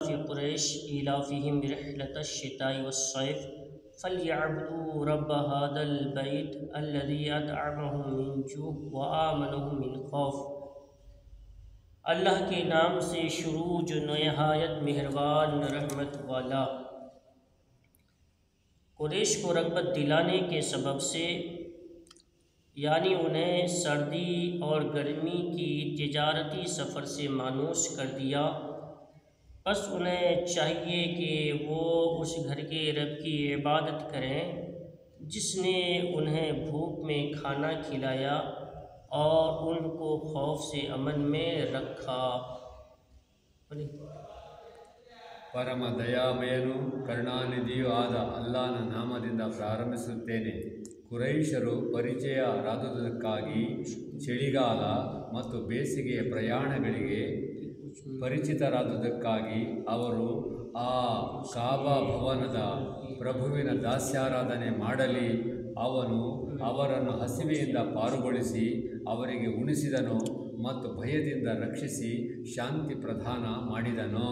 في कुरैश इलाफ़िहिम रिहलतश शिताइ वस्सैफ़ फ़ल्यअब्दू रब्ब हाज़ल बैत अल्लज़ी अतअमहुम मिन जू' व आमनहुम मिन खौफ। अल्लाह के नाम से शुरू जो नहायत मेहरबान रहमत वाला। कुरैश को रग़बत दिलाने के सबब से, यानी उन्हें सर्दी और गर्मी की तिजारती सफ़र से मानूस कर दिया। बस उन्हें चाहिए कि वो उस घर के रब की इबादत करें जिसने उन्हें भूख में खाना खिलाया और उनको खौफ से अमन में रखा। ಪರಮ ದಯಾಮಯನು ಕರುಣಾನಿಧಿಯೂ ಆದ ಅಲ್ಲಾಹನ ನಾಮದಿಂದ ಪ್ರಾರಂಭಿಸುತ್ತೇನೆ. ಕುರೈಶರು ಪರಿಚಯರಾದುದಕ್ಕಾಗಿ ಚಳಿಗಾಲ ಮತ್ತು ಬೇಸಿಗೆಯ ಪ್ರಯಾಣಗಳಿಗೆ ಪರಿಚಿತರಾದುದಕ್ಕಾಗಿ ಅವರು ಆ ಕಾಬಾ ಭವನದ ಪ್ರಭುವಿನ ದಾಸ್ಯಾರಾಧನೆ ಮಾಡಲಿ. ಅವನು ಅವರನ್ನು ಹಸಿವೆಯಿಂದ ಪಾರುಗೊಳಿಸಿ ಅವರಿಗೆ ಉಣಿಸಿದನು ಮತ್ತು ಭಯದಿಂದ ರಕ್ಷಿಸಿ ಶಾಂತಿ ಪ್ರದಾನ ಮಾಡಿದನು.